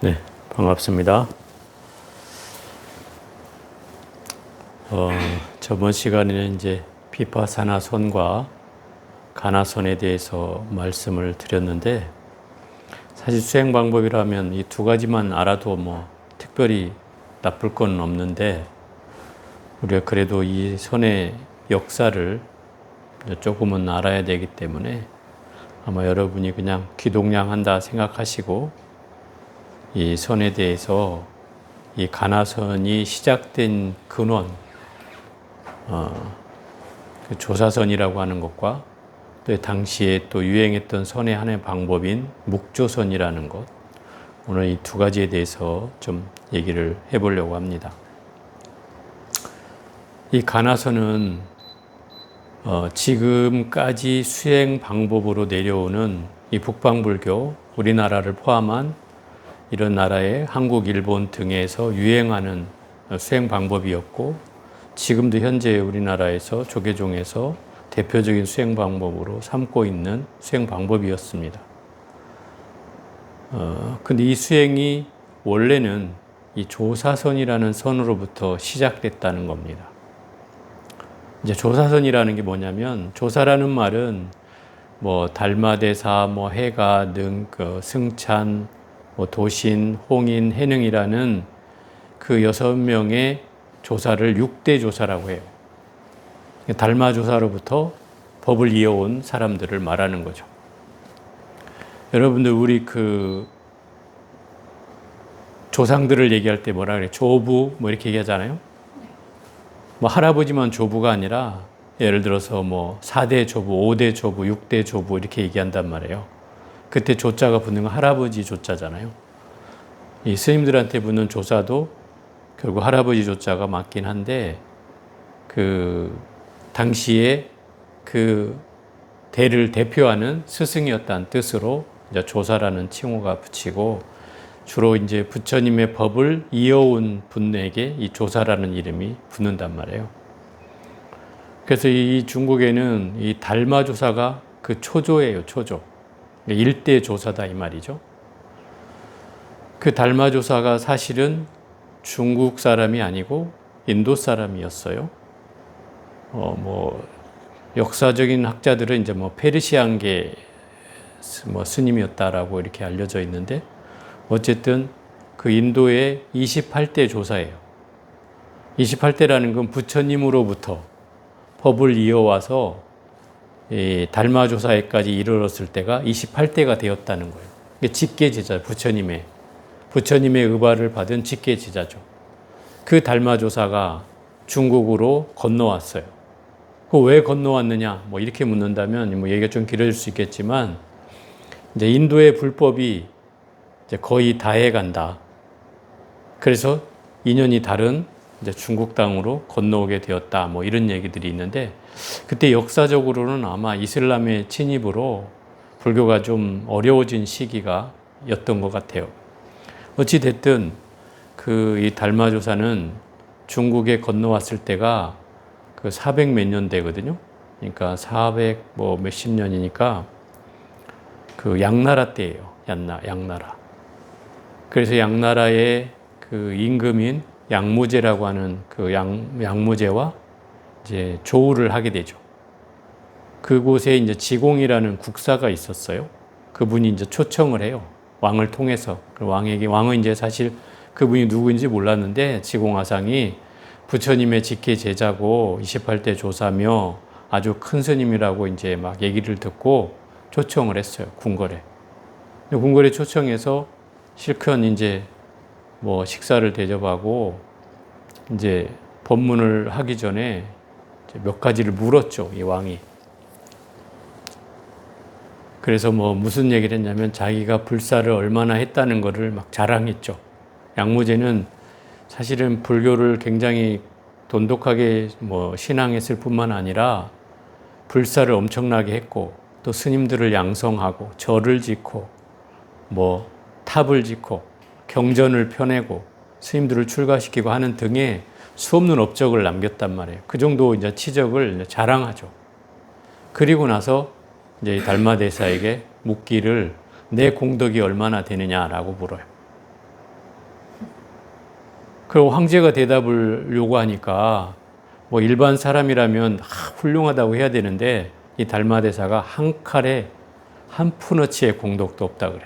네, 반갑습니다. 저번 시간에는 이제 비파사나선과 가나선에 대해서 말씀을 드렸는데, 사실 수행 방법이라면 이 두 가지만 알아도 뭐 특별히 나쁠 건 없는데, 우리가 그래도 이 선의 역사를 조금은 알아야 되기 때문에 아마 여러분이 그냥 귀동냥한다 생각하시고 이 선에 대해서 이 가나선이 시작된 근원, 그 조사선이라고 하는 것과 또 당시에 또 유행했던 선의 하나의 방법인 묵조선이라는 것, 오늘 이 두 가지에 대해서 좀 얘기를 해보려고 합니다. 이 가나선은 지금까지 수행 방법으로 내려오는 이 북방불교, 우리나라를 포함한 이런 나라의 한국, 일본 등에서 유행하는 수행 방법이었고, 지금도 현재 우리나라에서 조계종에서 대표적인 수행 방법으로 삼고 있는 수행 방법이었습니다. 근데 이 수행이 원래는 이 조사선이라는 선으로부터 시작됐다는 겁니다. 이제 조사선이라는 게 뭐냐면, 조사라는 말은 뭐 달마대사, 뭐 해가, 능, 승찬, 뭐 도신, 홍인, 해능이라는 그 6명의 조사를 6대 조사라고 해요. 달마조사로부터 법을 이어온 사람들을 말하는 거죠. 여러분들 우리 그 조상들을 얘기할 때 뭐라 그래? 조부 뭐 이렇게 얘기하잖아요. 뭐 할아버지만 조부가 아니라 예를 들어서 뭐 4대 조부, 5대 조부, 6대 조부 이렇게 얘기한단 말이에요. 그때 조자가 붙는 건 할아버지 조자잖아요. 이 스님들한테 붙는 조사도 결국 할아버지 조자가 맞긴 한데, 그 당시에 그 대를 대표하는 스승이었다는 뜻으로 이제 조사라는 칭호가 붙이고, 주로 이제 부처님의 법을 이어온 분에게 이 조사라는 이름이 붙는단 말이에요. 그래서 이 중국에는 이 달마조사가 그 초조예요, 초조. 일대 조사다 이 말이죠. 그 달마조사가 사실은 중국 사람이 아니고 인도 사람이었어요. 뭐 역사적인 학자들은 이제 뭐 페르시안계 뭐 스님이었다라고 이렇게 알려져 있는데, 어쨌든 그 인도의 28대 조사예요. 28대라는 건 부처님으로부터 법을 이어와서 이 달마조사에까지 이르렀을 때가 28대가 되었다는 거예요. 이게 직계제자, 부처님의 의발을 받은 직계제자죠. 그 달마조사가 중국으로 건너왔어요. 그 왜 건너왔느냐? 뭐 이렇게 묻는다면 뭐 얘기가 좀 길어질 수 있겠지만, 이제 인도의 불법이 이제 거의 다 해간다. 그래서 인연이 다른 이제 중국 땅으로 건너오게 되었다. 뭐 이런 얘기들이 있는데, 그때 역사적으로는 아마 이슬람의 침입으로 불교가 좀 어려워진 시기가 였던 것 같아요. 어찌 됐든 그 이 달마조사는 중국에 건너왔을 때가 그 400 몇 년 되거든요. 그러니까 400 뭐 몇십 년이니까 그 양나라 때예요. 양나라. 그래서 양나라의 그 임금인 양무제라고 하는 그 양무제와 이제 조우를 하게 되죠. 그곳에 이제 지공이라는 국사가 있었어요. 그분이 이제 초청을 해요. 왕을 통해서. 왕은 이제 사실 그분이 누구인지 몰랐는데, 지공화상이 부처님의 직계 제자고 28대 조사며 아주 큰 스님이라고 이제 막 얘기를 듣고 초청을 했어요. 궁궐에. 궁궐에 초청해서 실컷 이제 뭐 식사를 대접하고 이제 법문을 하기 전에 몇 가지를 물었죠, 이 왕이. 그래서 뭐 무슨 얘기를 했냐면, 자기가 불사를 얼마나 했다는 거를 막 자랑했죠. 양무제는 사실은 불교를 굉장히 돈독하게 뭐 신앙했을 뿐만 아니라 불사를 엄청나게 했고, 또 스님들을 양성하고 절을 짓고 뭐 탑을 짓고 경전을 펴내고 스님들을 출가시키고 하는 등의 수없는 업적을 남겼단 말이에요. 그 정도 이제 치적을 자랑하죠. 그리고 나서 이제 달마대사에게 묻기를 내 공덕이 얼마나 되느냐라고 물어요. 그리고 황제가 대답을 요구하니까 뭐 일반 사람이라면 훌륭하다고 해야 되는데 이 달마대사가 한 칼에 한 푼어치의 공덕도 없다 그래.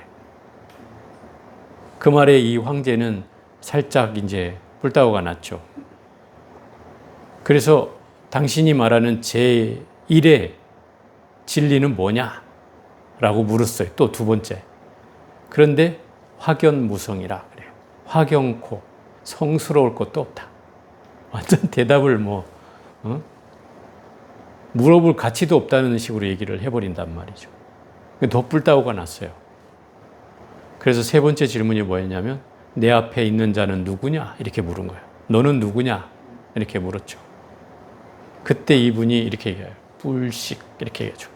그 말에 이 황제는 살짝 이제 불타오가 났죠. 그래서 당신이 말하는 제1의 진리는 뭐냐? 라고 물었어요. 또 두 번째. 그런데 확연무성이라 그래요. 확연코 성스러울 것도 없다. 완전 대답을 물어볼 가치도 없다는 식으로 얘기를 해버린단 말이죠. 더 불타오가 났어요. 그래서 세 번째 질문이 뭐였냐면 내 앞에 있는 자는 누구냐? 이렇게 물은 거예요. 너는 누구냐? 이렇게 물었죠. 그때 이분이 이렇게 얘기해요. 불식 이렇게 얘기하죠.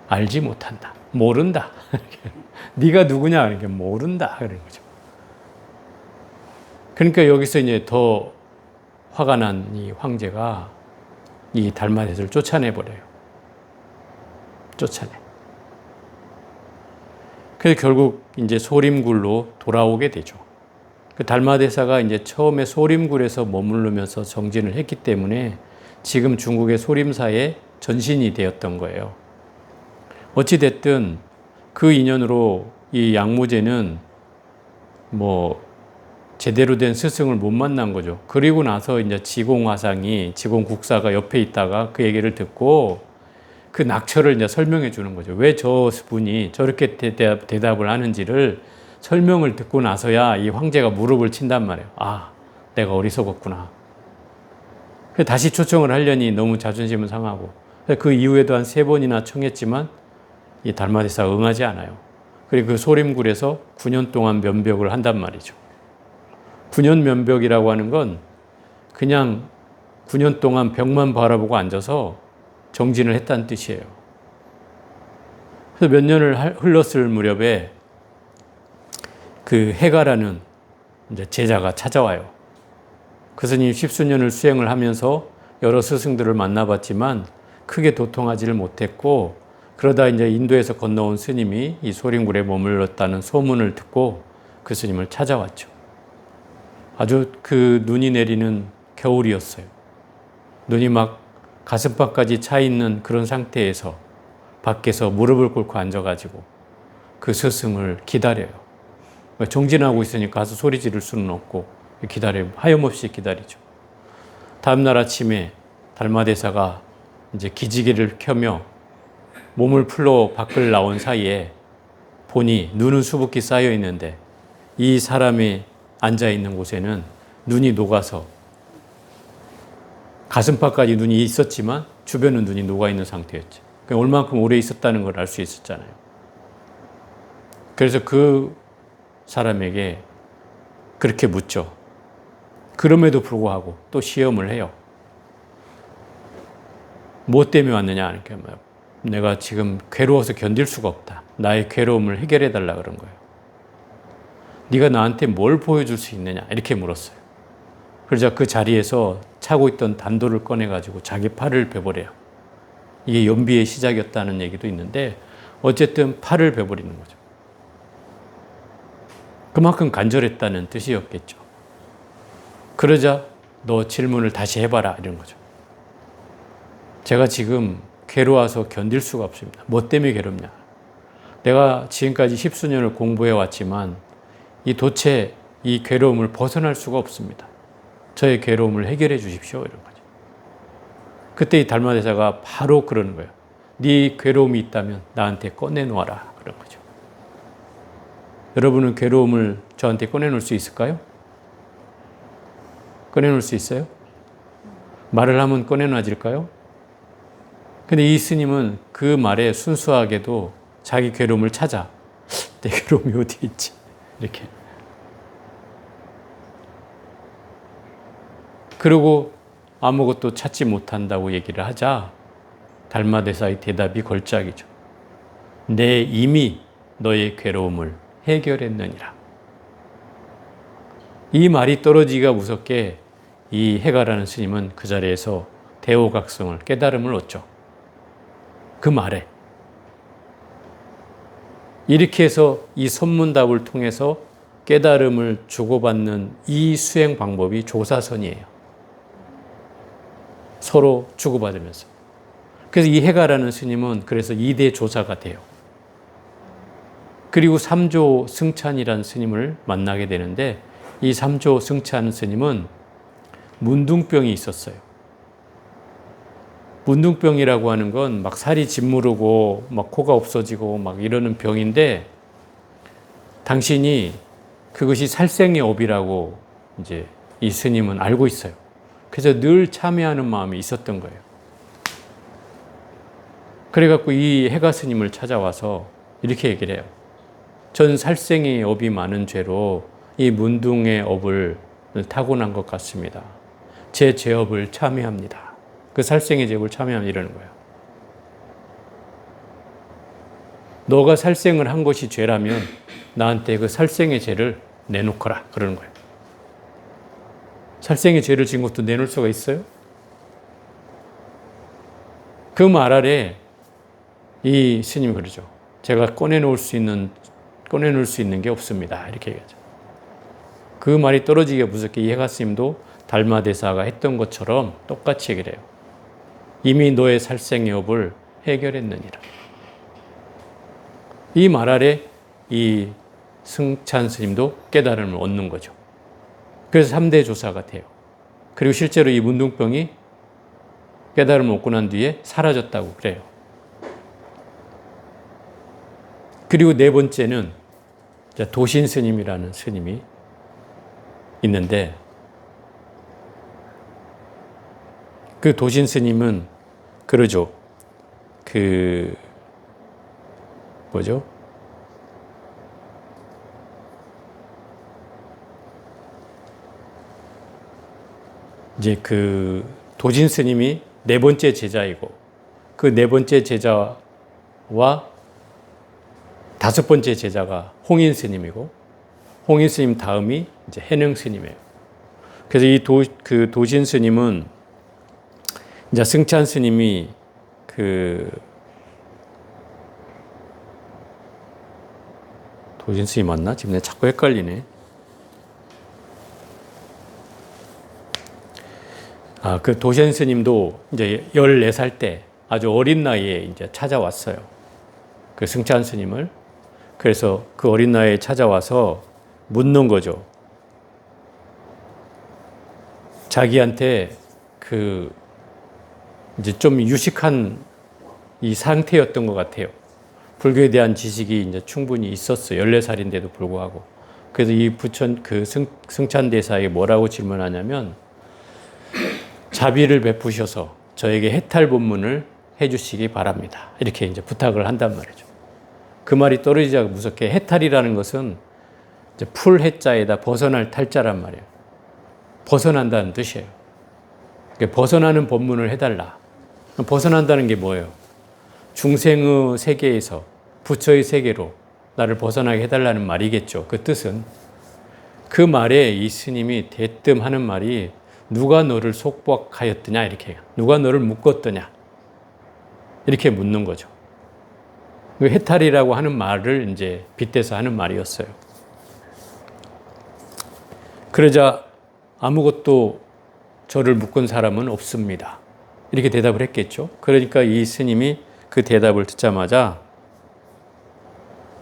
알지 못한다. 모른다. 네가 누구냐? 이렇게 모른다. 그런 거죠. 그러니까 여기서 이제 더 화가 난 이 황제가 이 달마대사를 쫓아내버려요. 쫓아내. 그래서 결국 이제 소림굴로 돌아오게 되죠. 그 달마대사가 이제 처음에 소림굴에서 머무르면서 정진을 했기 때문에 지금 중국의 소림사의 전신이 되었던 거예요. 어찌됐든 그 인연으로 이 양무제는 뭐 제대로 된 스승을 못 만난 거죠. 그리고 나서 이제 지공화상이, 지공국사가 옆에 있다가 그 얘기를 듣고 그 낙처를 이제 설명해 주는 거죠. 왜 저 분이 저렇게 대답을 하는지를 설명을 듣고 나서야 이 황제가 무릎을 친단 말이에요. 아, 내가 어리석었구나. 다시 초청을 하려니 너무 자존심은 상하고. 그 이후에도 한 3번이나 청했지만 이 달마대사가 응하지 않아요. 그리고 그 소림굴에서 9년 동안 면벽을 한단 말이죠. 9년 면벽이라고 하는 건 그냥 9년 동안 벽만 바라보고 앉아서 정진을 했다는 뜻이에요. 그래서 몇 년을 흘렀을 무렵에 그 해가라는 이제 제자가 찾아와요. 그 스님 십수년을 수행을 하면서 여러 스승들을 만나봤지만 크게 도통하지를 못했고, 그러다 이제 인도에서 건너온 스님이 이 소림굴에 머물렀다는 소문을 듣고 그 스님을 찾아왔죠. 아주 그 눈이 내리는 겨울이었어요. 눈이 막 가슴팍까지 차 있는 그런 상태에서 밖에서 무릎을 꿇고 앉아가지고 그 스승을 기다려요. 정진하고 있으니까 가서 소리 지를 수는 없고 기다려요. 하염없이 기다리죠. 다음날 아침에 달마대사가 이제 기지개를 켜며 몸을 풀러 밖을 나온 사이에 보니 눈은 수북히 쌓여 있는데 이 사람이 앉아 있는 곳에는 눈이 녹아서 가슴팍까지 눈이 있었지만 주변은 눈이 녹아 있는 상태였지. 얼만큼 오래 있었다는 걸 알 수 있었잖아요. 그래서 그 사람에게 그렇게 묻죠. 그럼에도 불구하고 또 시험을 해요. 뭐 때문에 왔느냐? 그러니까 내가 지금 괴로워서 견딜 수가 없다. 나의 괴로움을 해결해 달라 그런 거예요. 네가 나한테 뭘 보여줄 수 있느냐? 이렇게 물었어요. 그러자 그 자리에서 차고 있던 단도를 꺼내가지고 자기 팔을 베버려요. 이게 연비의 시작이었다는 얘기도 있는데 어쨌든 팔을 베버리는 거죠. 그만큼 간절했다는 뜻이었겠죠. 그러자 너 질문을 다시 해봐라 이런 거죠. 제가 지금 괴로워서 견딜 수가 없습니다. 뭐 때문에 괴롭냐? 내가 지금까지 십수년을 공부해 왔지만 이 도체 이 괴로움을 벗어날 수가 없습니다. 저의 괴로움을 해결해 주십시오 이런 거죠. 그때 이 달마대사가 바로 그러는 거예요. 네 괴로움이 있다면 나한테 꺼내놓아라 그런 거죠. 여러분은 괴로움을 저한테 꺼내놓을 수 있을까요? 꺼내놓을 수 있어요? 말을 하면 꺼내놔질까요? 근데 이 스님은 그 말에 순수하게도 자기 괴로움을 찾아. 내 괴로움이 어디 있지? 이렇게. 그리고 아무것도 찾지 못한다고 얘기를 하자 달마대사의 대답이 걸작이죠. 내 이미 너의 괴로움을 해결했느니라. 이 말이 떨어지기가 무섭게 이 해가라는 스님은 그 자리에서 대오각성을 깨달음을 얻죠. 그 말에. 이렇게 해서 이 선문답을 통해서 깨달음을 주고받는 이 수행 방법이 조사선이에요. 서로 주고받으면서. 그래서 이 해가라는 스님은 그래서 2대 조사가 돼요. 그리고 3조 승찬이라는 스님을 만나게 되는데 이 3조 승찬 스님은 문둥병이 있었어요. 문둥병이라고 하는 건 막 살이 짓무르고 막 코가 없어지고 막 이러는 병인데 당신이 그것이 살생의 업이라고 이제 이 스님은 알고 있어요. 그래서 늘 참회하는 마음이 있었던 거예요. 그래갖고 이 해가 스님을 찾아와서 이렇게 얘기를 해요. 전 살생의 업이 많은 죄로 이 문둥의 업을 타고난 것 같습니다. 제 죄업을 참회합니다. 그 살생의 죄업을 참회합니다. 이러는 거예요. 너가 살생을 한 것이 죄라면 나한테 그 살생의 죄를 내놓거라. 그러는 거예요. 살생의 죄를 지은 것도 내놓을 수가 있어요? 그 말 아래 이 스님이 그러죠. 제가 꺼내놓을 수 있는 게 없습니다. 이렇게 얘기하죠. 그 말이 떨어지기가 무섭게 이 해가 스님도 달마대사가 했던 것처럼 똑같이 얘기를 해요. 이미 너의 살생의 업을 해결했느니라. 이 말 아래 이 승찬 스님도 깨달음을 얻는 거죠. 그래서 3대 조사가 돼요. 그리고 실제로 이 문둥병이 깨달음을 얻고 난 뒤에 사라졌다고 그래요. 그리고 네 번째는 도신 스님이라는 스님이 있는데 그 도신 스님은 그러죠. 이제 그 도신 스님이 네 번째 제자이고 그 네 번째 제자와 다섯 번째 제자가 홍인 스님이고 홍인 스님 다음이 이제 해능 스님이에요. 그래서 이 도신 스님은 이제 승찬 스님이 도신 스님 맞나? 지금 내가 자꾸 헷갈리네. 그 도신 스님도 이제 14살 때 아주 어린 나이에 이제 찾아왔어요. 그 승찬 스님을. 그래서 그 어린 나이에 찾아와서 묻는 거죠. 자기한테 이제 좀 유식한 이 상태였던 것 같아요. 불교에 대한 지식이 이제 충분히 있었어요. 14살인데도 불구하고. 그래서 이 승찬 대사에게 뭐라고 질문하냐면 자비를 베푸셔서 저에게 해탈 법문을 해주시기 바랍니다. 이렇게 이제 부탁을 한단 말이죠. 그 말이 떨어지자고 무섭게 해탈이라는 것은 이제 풀 해자에다 벗어날 탈자란 말이에요. 벗어난다는 뜻이에요. 그러니까 벗어나는 법문을 해달라. 벗어난다는 게 뭐예요? 중생의 세계에서 부처의 세계로 나를 벗어나게 해달라는 말이겠죠. 그 뜻은. 그 말에 이 스님이 대뜸 하는 말이 누가 너를 속박하였더냐 이렇게 해요. 누가 너를 묶었더냐 이렇게 묻는 거죠. 해탈이라고 하는 말을 이제 빗대서 하는 말이었어요. 그러자 아무것도 저를 묶은 사람은 없습니다. 이렇게 대답을 했겠죠. 그러니까 이 스님이 그 대답을 듣자마자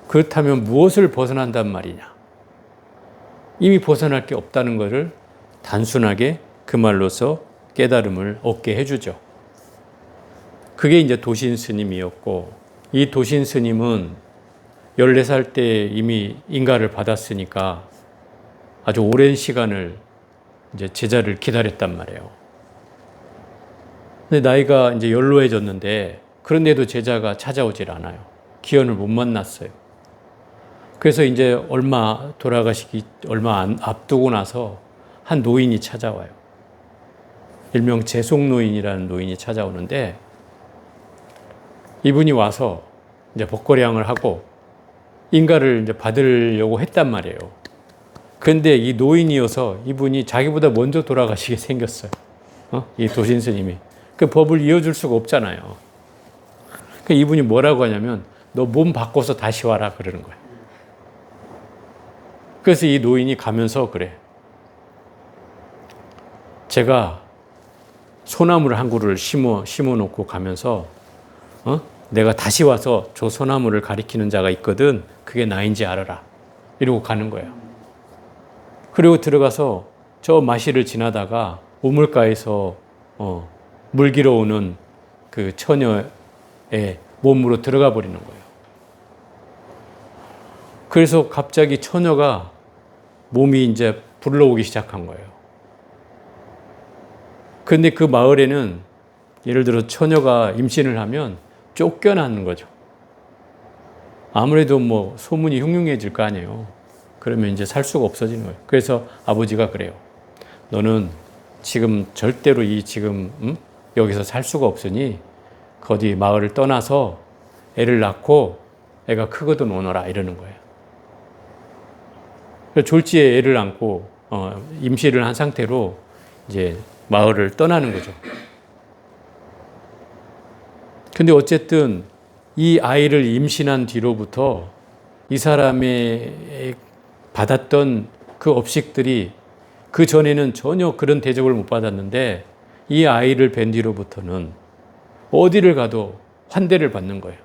그렇다면 무엇을 벗어난단 말이냐. 이미 벗어날 게 없다는 것을 단순하게 그 말로서 깨달음을 얻게 해주죠. 그게 이제 도신 스님이었고 이 도신 스님은 14살 때 이미 인가를 받았으니까 아주 오랜 시간을 이제 제자를 기다렸단 말이에요. 근데 나이가 이제 연로해졌는데 그런데도 제자가 찾아오질 않아요. 기원을 못 만났어요. 그래서 이제 돌아가시기 얼마 앞두고 나서 한 노인이 찾아와요. 일명 재송노인이라는 노인이 찾아오는데 이분이 와서 이제 법거량을 하고 인가를 이제 받으려고 했단 말이에요. 그런데 이 노인이어서 이분이 자기보다 먼저 돌아가시게 생겼어요. 이 도신 스님이. 그 법을 이어줄 수가 없잖아요. 그 이분이 뭐라고 하냐면 너 몸 바꿔서 다시 와라 그러는 거예요. 그래서 이 노인이 가면서 그래. 제가 소나무를 한 그루를 심어 놓고 가면서 내가 다시 와서 저 소나무를 가리키는 자가 있거든. 그게 나인지 알아라. 이러고 가는 거예요. 그리고 들어가서 저 마실을 지나다가 우물가에서 물 길어 오는 그 처녀의 몸으로 들어가 버리는 거예요. 그래서 갑자기 처녀가 몸이 이제 불러오기 시작한 거예요. 근데 그 마을에는 예를 들어 처녀가 임신을 하면 쫓겨나는 거죠. 아무래도 뭐 소문이 흉흉해질 거 아니에요. 그러면 이제 살 수가 없어지는 거예요. 그래서 아버지가 그래요. 너는 지금 절대로 여기서 살 수가 없으니 거기 마을을 떠나서 애를 낳고 애가 크거든 오너라 이러는 거예요. 졸지에 애를 안고 임신을 한 상태로 이제 마을을 떠나는 거죠. 근데 어쨌든 이 아이를 임신한 뒤로부터 이 사람이 받았던 그 업식들이 그 전에는 전혀 그런 대접을 못 받았는데 이 아이를 뵌 뒤로부터는 어디를 가도 환대를 받는 거예요.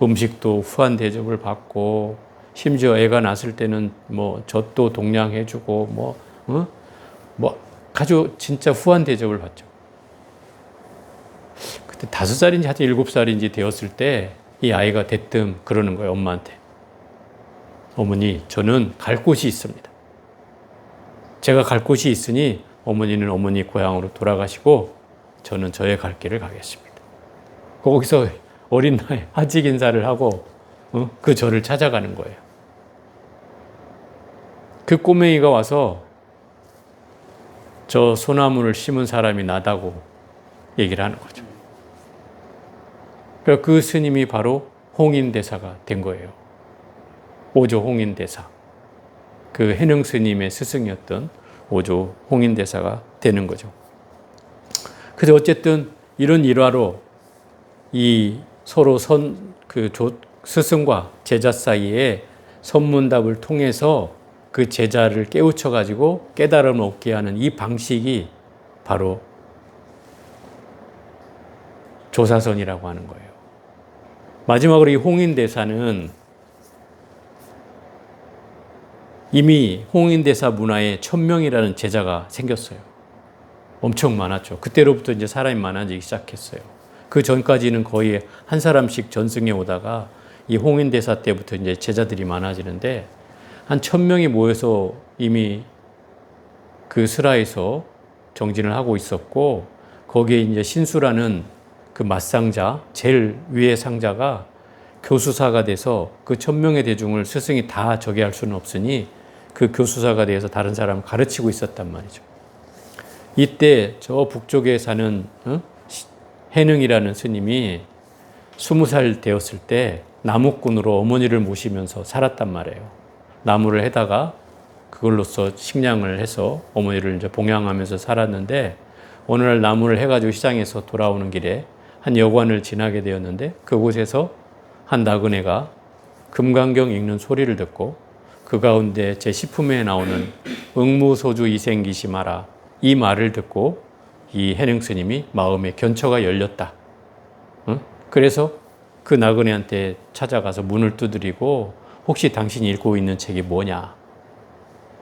음식도 후한 대접을 받고 심지어 애가 낳았을 때는 뭐 젖도 동량해주고 아주 진짜 후한 대접을 받죠. 그때 5살인지 하여튼 7살인지 되었을 때 이 아이가 대뜸 그러는 거예요, 엄마한테. 어머니, 저는 갈 곳이 있습니다. 제가 갈 곳이 있으니 어머니는 어머니 고향으로 돌아가시고 저는 저의 갈 길을 가겠습니다. 거기서 어린 나이 하직 인사를 하고 그 절을 찾아가는 거예요. 그 꼬맹이가 와서 저 소나무를 심은 사람이 나다고 얘기를 하는 거죠. 그래서 그 스님이 바로 홍인대사가 된 거예요. 오조 홍인대사. 그 해능 스님의 스승이었던 오조 홍인대사가 되는 거죠. 그래서 어쨌든 이런 일화로 이 서로 스승과 제자 사이에 선문답을 통해서 그 제자를 깨우쳐 가지고 깨달음을 얻게 하는 이 방식이 바로 조사선이라고 하는 거예요. 마지막으로 이 홍인대사는 이미 홍인대사 문화에 1000명이라는 제자가 생겼어요. 엄청 많았죠. 그때로부터 이제 사람이 많아지기 시작했어요. 그 전까지는 거의 한 사람씩 전승해 오다가 이 홍인대사 때부터 이제 제자들이 많아지는데 한 1000명이 모여서 이미 그 슬하에서 정진을 하고 있었고 거기에 이제 신수라는 그 맞상자, 제일 위의 상자가 교수사가 돼서 그 1000명의 대중을 스승이 다 저기 할 수는 없으니 그 교수사가 돼서 다른 사람을 가르치고 있었단 말이죠. 이때 저 북쪽에 사는 해능이라는 스님이 20살 되었을 때 나무꾼으로 어머니를 모시면서 살았단 말이에요. 나무를 해다가 그걸로써 식량을 해서 어머니를 이제 봉양하면서 살았는데 어느 날 나무를 해가지고 시장에서 돌아오는 길에 한 여관을 지나게 되었는데 그곳에서 한 나그네가 금강경 읽는 소리를 듣고 그 가운데 제 식품에 나오는 응무소주 이생기시 마라 이 말을 듣고 이 해능 스님이 마음의 견처가 열렸다. 그래서 그 나그네한테 찾아가서 문을 두드리고 혹시 당신이 읽고 있는 책이 뭐냐?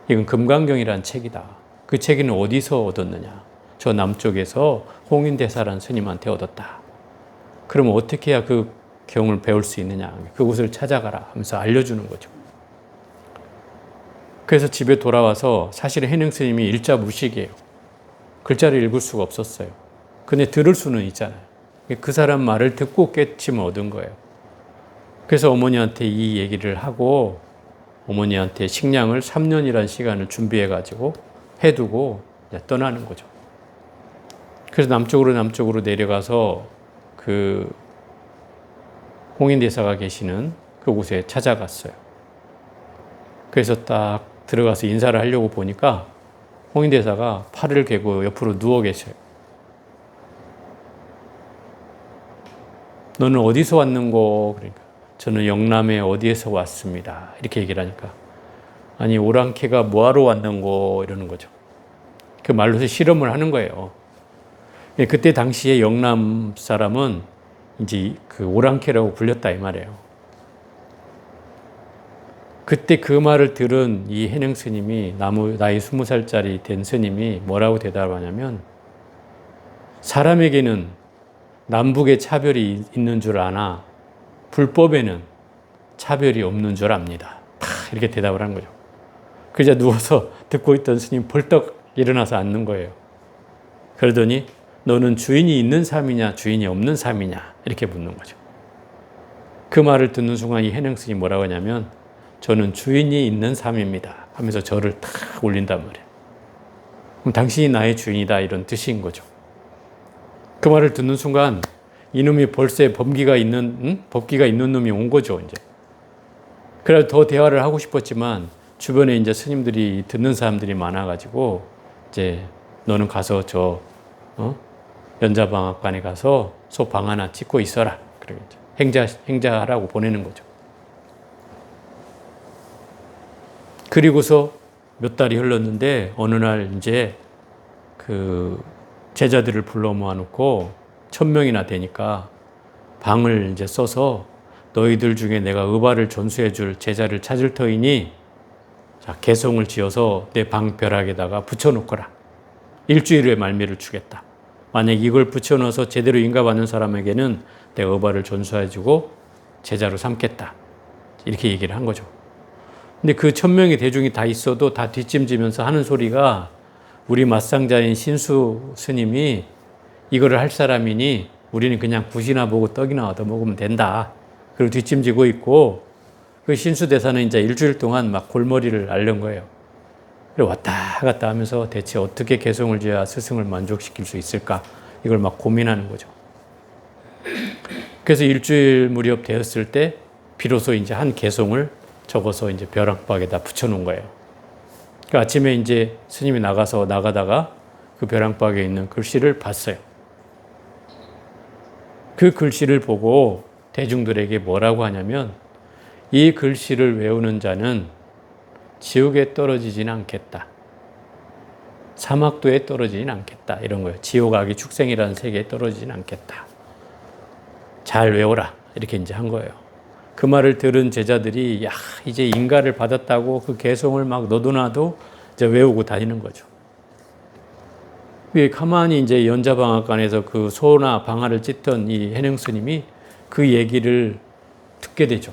이건 금강경이라는 책이다. 그 책은 어디서 얻었느냐? 저 남쪽에서 홍인대사라는 스님한테 얻었다. 그러면 어떻게 해야 그 경을 배울 수 있느냐? 그곳을 찾아가라 하면서 알려주는 거죠. 그래서 집에 돌아와서 사실은 해능 스님이 일자 무식이에요. 글자를 읽을 수가 없었어요. 근데 들을 수는 있잖아요. 그 사람 말을 듣고 깨침을 얻은 거예요. 그래서 어머니한테 이 얘기를 하고 어머니한테 식량을 3년이라는 시간을 준비해가지고 해두고 떠나는 거죠. 그래서 남쪽으로 내려가서 그 홍인대사가 계시는 그곳에 찾아갔어요. 그래서 딱 들어가서 인사를 하려고 보니까 홍인대사가 팔을 개고 옆으로 누워 계셔요. 너는 어디서 왔는고? 그러니까 저는 영남에 어디에서 왔습니다. 이렇게 얘기를 하니까 아니 오랑캐가 뭐하러 왔는고 이러는 거죠. 그 말로서 실험을 하는 거예요. 그때 당시에 영남 사람은 이제 그 오랑캐라고 불렸다 이 말이에요. 그때 그 말을 들은 이 해능 스님이 나이 20살짜리 된 스님이 뭐라고 대답하냐면 사람에게는 남북의 차별이 있는 줄 아나 불법에는 차별이 없는 줄 압니다. 이렇게 대답을 한 거죠. 그러자 누워서 듣고 있던 스님 벌떡 일어나서 앉는 거예요. 그러더니 너는 주인이 있는 삶이냐 주인이 없는 삶이냐 이렇게 묻는 거죠. 그 말을 듣는 순간 이 해능 스님이 뭐라고 하냐면 저는 주인이 있는 삶입니다 하면서 저를 탁 올린단 말이에요. 그럼 당신이 나의 주인이다 이런 뜻인 거죠. 그 말을 듣는 순간 이놈이 벌써 법기가 있는 놈이 온 거죠. 이제. 그래서 더 대화를 하고 싶었지만 주변에 이제 스님들이 듣는 사람들이 많아가지고 이제 너는 가서 저 연자방앗간에 가서 소방 하나 짓고 있어라. 그리고 행자하라고 보내는 거죠. 그리고서 몇 달이 흘렀는데 어느 날 이제 그 제자들을 불러 모아놓고 1000명이나 되니까 방을 이제 써서 너희들 중에 내가 의발을 전수해 줄 제자를 찾을 터이니 자, 개송을 지어서 내 방 벼락에다가 붙여놓거라. 일주일 후에 말미를 주겠다. 만약 이걸 붙여넣어서 제대로 인가받는 사람에게는 내가 의발을 전수해 주고 제자로 삼겠다. 이렇게 얘기를 한 거죠. 근데 그 1000명의 대중이 다 있어도 다 뒷짐지면서 하는 소리가 우리 맞상자인 신수 스님이 이거를 할 사람이니 우리는 그냥 굿이나 보고 떡이나 얻어먹으면 된다. 그리고 뒷짐지고 있고 그 신수 대사는 이제 일주일 동안 막 골머리를 앓는 거예요. 그리고 왔다 갔다 하면서 대체 어떻게 개송을 지어야 스승을 만족시킬 수 있을까? 이걸 막 고민하는 거죠. 그래서 일주일 무렵 되었을 때 비로소 이제 한 개송을 적어서 이제 벼랑박에다 붙여놓은 거예요. 그러니까 아침에 이제 스님이 나가다가 그 벼랑박에 있는 글씨를 봤어요. 그 글씨를 보고 대중들에게 뭐라고 하냐면 이 글씨를 외우는 자는 지옥에 떨어지지는 않겠다. 사막도에 떨어지지는 않겠다. 이런 거예요. 지옥악이 축생이라는 세계에 떨어지지는 않겠다. 잘 외워라. 이렇게 이제 한 거예요. 그 말을 들은 제자들이 이제 인가를 받았다고 그 개송을 막 너도나도 이제 외우고 다니는 거죠. 가만히 이제 연자방앗간에서 그 소나 방아를 찢던 이 해능 스님이 그 얘기를 듣게 되죠.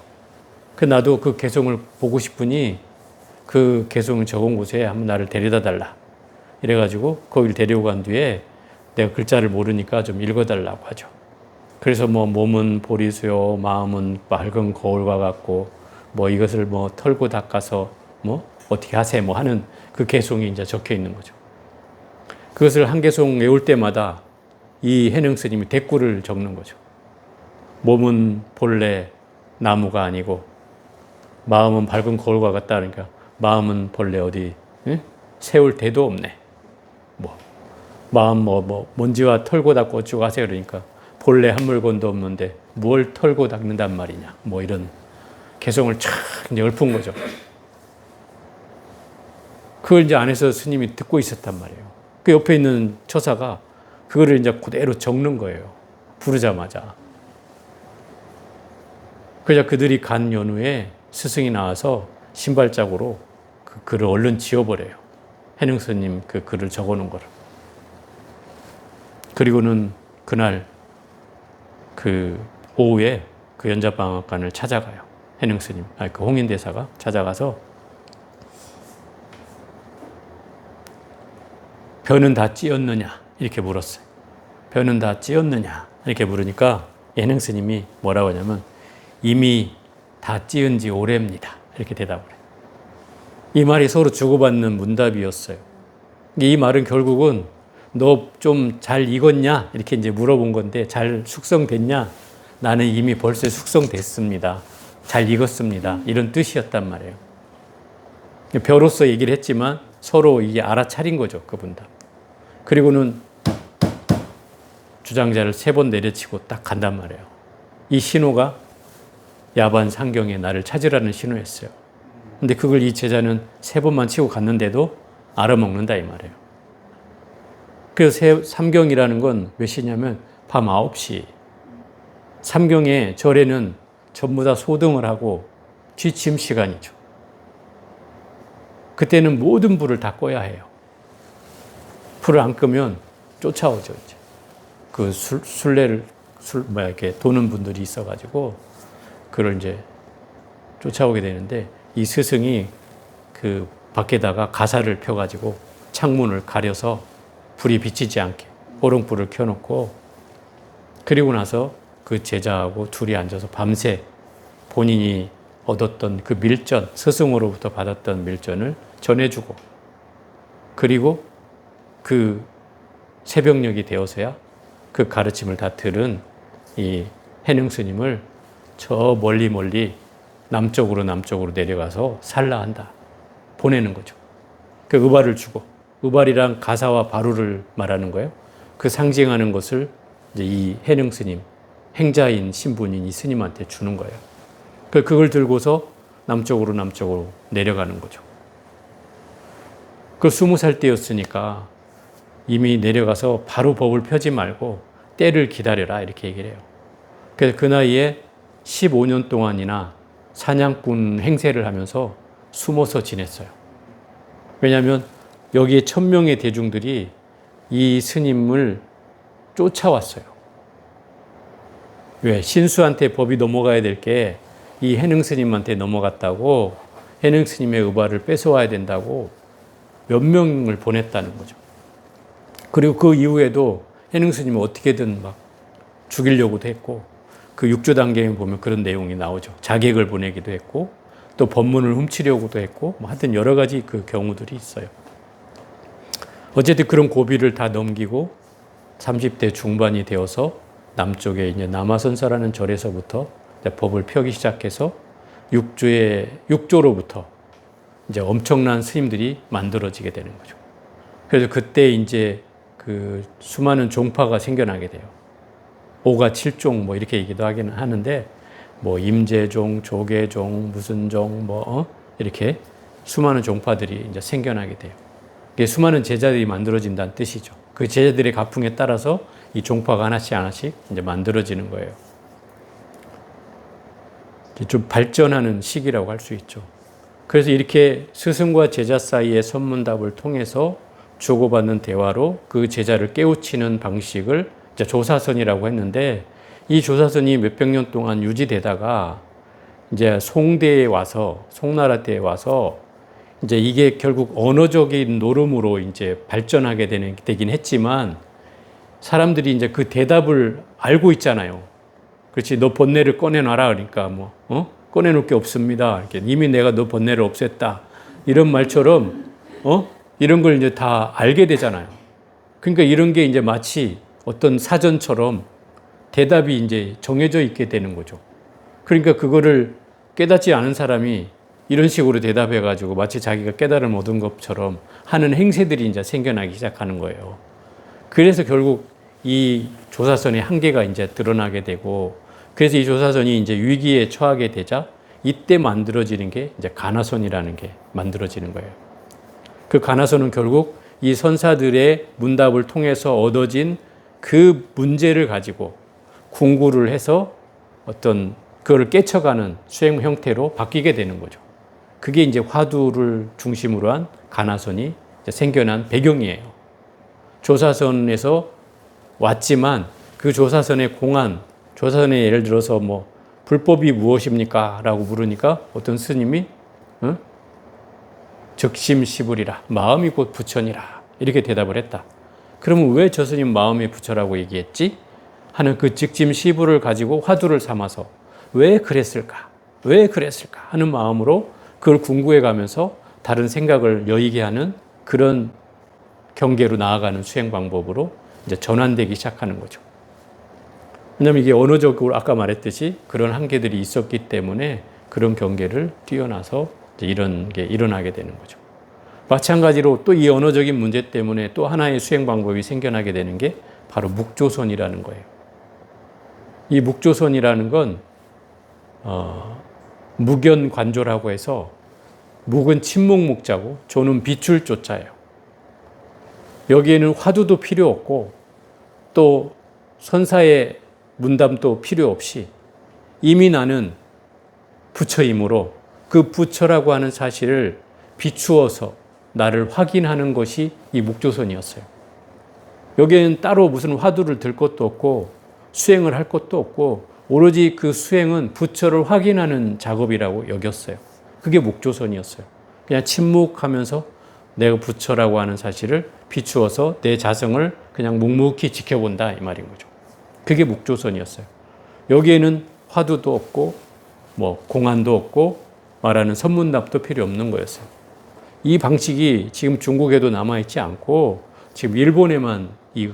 나도 그 개송을 보고 싶으니 그 개송을 적은 곳에 한번 나를 데려다 달라. 이래가지고 거기를 데리고 간 뒤에 내가 글자를 모르니까 좀 읽어달라고 하죠. 그래서 뭐 몸은 보리수요, 마음은 맑은 거울과 같고 뭐 이것을 뭐 털고 닦아서 뭐 어떻게 하세 뭐 하는 그 개송이 이제 적혀 있는 거죠. 그것을 한 개송 외울 때마다 이 해능 스님이 대꾸를 적는 거죠. 몸은 본래 나무가 아니고 마음은 밝은 거울과 같다 그러니까 마음은 본래 어디 세울 데도 없네. 뭐 마음 먼지와 털고 닦고 어쩌고 하세요 그러니까 본래 한 물건도 없는데 뭘 털고 닦는단 말이냐. 뭐 이런 개성을 촥 이제 읊은 거죠. 그걸 이제 안에서 스님이 듣고 있었단 말이에요. 그 옆에 있는 처사가 그거를 이제 그대로 적는 거예요. 부르자마자. 그래서 그들이 간 연후에 스승이 나와서 신발짝으로 그 글을 얼른 지워버려요. 해능 스님 그 글을 적어놓은 거를. 그리고는 그날 그 오후에 그 연자방앗간을 찾아가요. 해능 스님, 그 홍인대사가 찾아가서 벼는 다 찧었느냐 이렇게 물었어요. 벼는 다 찧었느냐 이렇게 물으니까 해능 스님이 뭐라고 하냐면 이미 다 찧은 지 오래입니다. 이렇게 대답을 해요. 이 말이 서로 주고받는 문답이었어요. 이 말은 결국은 너 좀 잘 익었냐? 이렇게 이제 물어본 건데 잘 숙성됐냐? 나는 이미 벌써 숙성됐습니다. 잘 익었습니다. 이런 뜻이었단 말이에요. 벼로서 얘기를 했지만 서로 이게 알아차린 거죠. 그분다. 그리고는 주장자를 3번 내려치고 딱 간단 말이에요. 이 신호가 야반 상경에 나를 찾으라는 신호였어요. 근데 그걸 이 제자는 3번만 치고 갔는데도 알아먹는다 이 말이에요. 그래서 삼경이라는 건 몇 시냐면 밤 9시. 삼경에 절에는 전부 다 소등을 하고 취침 시간이죠. 그때는 모든 불을 다 꺼야 해요. 불을 안 끄면 쫓아오죠, 이제. 그 술래를, 이렇게 도는 분들이 있어가지고, 그걸 이제 쫓아오게 되는데, 이 스승이 그 밖에다가 가사를 펴가지고 창문을 가려서 불이 비치지 않게 호롱불을 켜놓고, 그리고 나서 그 제자하고 둘이 앉아서 밤새 본인이 얻었던 그 밀전, 스승으로부터 받았던 밀전을 전해주고, 그리고 그 새벽녘이 되어서야 그 가르침을 다 들은 이 해능 스님을 저 멀리 남쪽으로 내려가서 살라한다. 보내는 거죠. 그 의발을 주고, 의발이란 가사와 바루를 말하는 거예요. 그 상징하는 것을 이제 이 해능 스님, 행자인 신분인 이 스님한테 주는 거예요. 그걸 들고서 남쪽으로 내려가는 거죠. 그 20살 때였으니까 이미 내려가서 바로 법을 펴지 말고 때를 기다려라 이렇게 얘기를 해요. 그래서 그 나이에 15년 동안이나 사냥꾼 행세를 하면서 숨어서 지냈어요. 왜냐하면 여기에 1000명의 대중들이 이 스님을 쫓아왔어요. 왜? 신수한테 법이 넘어가야 될 게 이 해능 스님한테 넘어갔다고, 해능 스님의 의발을 뺏어와야 된다고 몇 명을 보냈다는 거죠. 그리고 그 이후에도 해능 스님을 어떻게든 막 죽이려고도 했고, 그 육조단계에 보면 그런 내용이 나오죠. 자객을 보내기도 했고, 또 법문을 훔치려고도 했고, 하여튼 여러 가지 그 경우들이 있어요. 어쨌든 그런 고비를 다 넘기고 30대 중반이 되어서 남쪽에 이제 남아선사라는 절에서부터 법을 펴기 시작해서 육조로부터 이제 엄청난 스님들이 만들어지게 되는 거죠. 그래서 그때 이제 그 수많은 종파가 생겨나게 돼요. 5가 7종 뭐 이렇게 얘기도 하기는 하는데, 뭐 임재종, 조계종, 무슨 종, 이렇게 수많은 종파들이 이제 생겨나게 돼요. 이게 수많은 제자들이 만들어진다는 뜻이죠. 그 제자들의 가풍에 따라서 이 종파가 하나씩 이제 만들어지는 거예요. 좀 발전하는 시기라고 할 수 있죠. 그래서 이렇게 스승과 제자 사이의 선문답을 통해서 주고받는 대화로 그 제자를 깨우치는 방식을 이제 조사선이라고 했는데, 이 조사선이 몇백 년 동안 유지되다가 이제 송대에 와서, 송나라 때에 와서 이제 이게 결국 언어적인 노름으로 이제 발전하게 되긴 했지만, 사람들이 이제 그 대답을 알고 있잖아요. 그렇지, 너 번뇌를 꺼내놔라. 그러니까 꺼내놓을 게 없습니다. 이렇게 이미 내가 너 번뇌를 없앴다. 이런 말처럼, 이런 걸 이제 다 알게 되잖아요. 그러니까 이런 게 이제 마치 어떤 사전처럼 대답이 이제 정해져 있게 되는 거죠. 그러니까 그거를 깨닫지 않은 사람이 이런 식으로 대답해가지고 마치 자기가 깨달음 얻은 것처럼 하는 행세들이 이제 생겨나기 시작하는 거예요. 그래서 결국 이 조사선의 한계가 이제 드러나게 되고, 그래서 이 조사선이 이제 위기에 처하게 되자 이때 만들어지는 게 이제 가나선이라는 게 만들어지는 거예요. 그 가나선은 결국 이 선사들의 문답을 통해서 얻어진 그 문제를 가지고 궁구를 해서 어떤 그걸 깨쳐가는 수행 형태로 바뀌게 되는 거죠. 그게 이제 화두를 중심으로 한 가나선이 생겨난 배경이에요. 조사선에서 왔지만 그 조사선의 공안, 조사선의 예를 들어서 뭐 불법이 무엇입니까? 라고 물으니까 어떤 스님이 적심시불이라, 마음이 곧 부처니라, 이렇게 대답을 했다. 그러면 왜 저 스님 마음이 부처라고 얘기했지? 하는 그 적심시불을 가지고 화두를 삼아서 왜 그랬을까? 하는 마음으로 그걸 궁구해 가면서 다른 생각을 여의게 하는 그런 경계로 나아가는 수행 방법으로 이제 전환되기 시작하는 거죠. 왜냐하면 이게 언어적으로 아까 말했듯이 그런 한계들이 있었기 때문에 그런 경계를 뛰어나서 이제 이런 게 일어나게 되는 거죠. 마찬가지로 또 이 언어적인 문제 때문에 또 하나의 수행 방법이 생겨나게 되는 게 바로 묵조선이라는 거예요. 이 묵조선이라는 건 무견관조라고 해서 묵은 침묵 묵자고 조는 빛을 쫓아요. 여기에는 화두도 필요 없고 또 선사의 문담도 필요 없이 이미 나는 부처이므로 그 부처라고 하는 사실을 비추어서 나를 확인하는 것이 이 묵조선이었어요. 여기에는 따로 무슨 화두를 들 것도 없고 수행을 할 것도 없고 오로지 그 수행은 부처를 확인하는 작업이라고 여겼어요. 그게 묵조선이었어요. 그냥 침묵하면서 내가 부처라고 하는 사실을 비추어서 내 자성을 그냥 묵묵히 지켜본다 이 말인 거죠. 그게 묵조선이었어요. 여기에는 화두도 없고 뭐 공안도 없고 말하는 선문답도 필요 없는 거였어요. 이 방식이 지금 중국에도 남아있지 않고 지금 일본에만 이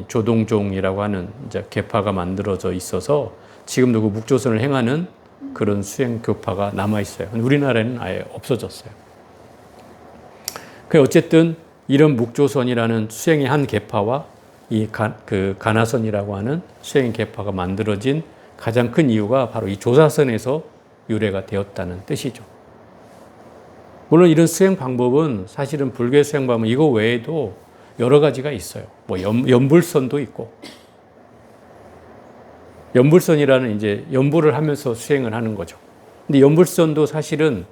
조동종이라고 하는 이제 계파가 만들어져 있어서 지금도 그 묵조선을 행하는 그런 수행 교파가 남아있어요. 우리나라에는 아예 없어졌어요. 어쨌든 이런 묵조선이라는 수행의 한 계파와 이 가나선이라고 하는 수행의 계파가 만들어진 가장 큰 이유가 바로 이 조사선에서 유래가 되었다는 뜻이죠. 물론 이런 수행 방법은 사실은 불교의 수행 방법은 이거 외에도 여러 가지가 있어요. 뭐 연불선도 있고, 연불선이라는 이제 연불을 하면서 수행을 하는 거죠. 근데 연불선도 사실은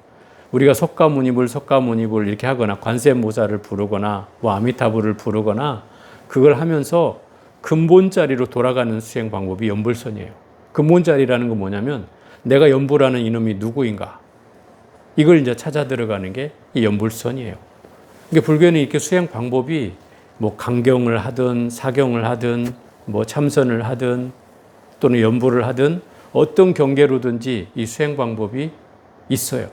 우리가 석가모니불 이렇게 하거나 관세음보살을 부르거나 뭐 아미타불을 부르거나 그걸 하면서 근본 자리로 돌아가는 수행 방법이 연불선이에요. 근본 자리라는 건 뭐냐면 내가 연불하는 이놈이 누구인가? 이걸 이제 찾아 들어가는 게 이 연불선이에요. 그러니까 불교는 이렇게 수행 방법이 뭐 강경을 하든 사경을 하든 뭐 참선을 하든 또는 연불을 하든 어떤 경계로든지 이 수행 방법이 있어요.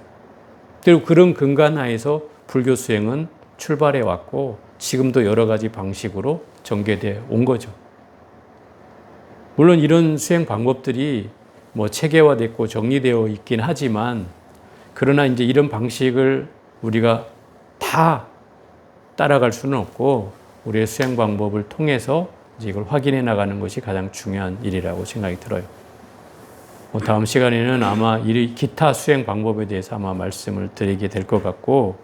그리고 그런 근간 하에서 불교 수행은 출발해 왔고 지금도 여러 가지 방식으로 전개되어 온 거죠. 물론 이런 수행 방법들이 뭐 체계화됐고 정리되어 있긴 하지만 그러나 이제 이런 방식을 우리가 다 따라갈 수는 없고 우리의 수행 방법을 통해서 이제 이걸 확인해 나가는 것이 가장 중요한 일이라고 생각이 들어요. 다음 시간에는 아마 이 기타 수행 방법에 대해서 아마 말씀을 드리게 될 것 같고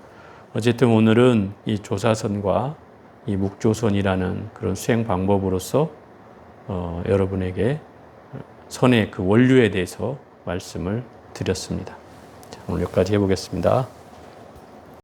어쨌든 오늘은 이 조사선과 이 묵조선이라는 그런 수행 방법으로서 여러분에게 선의 그 원류에 대해서 말씀을 드렸습니다. 자, 오늘 여기까지 해보겠습니다.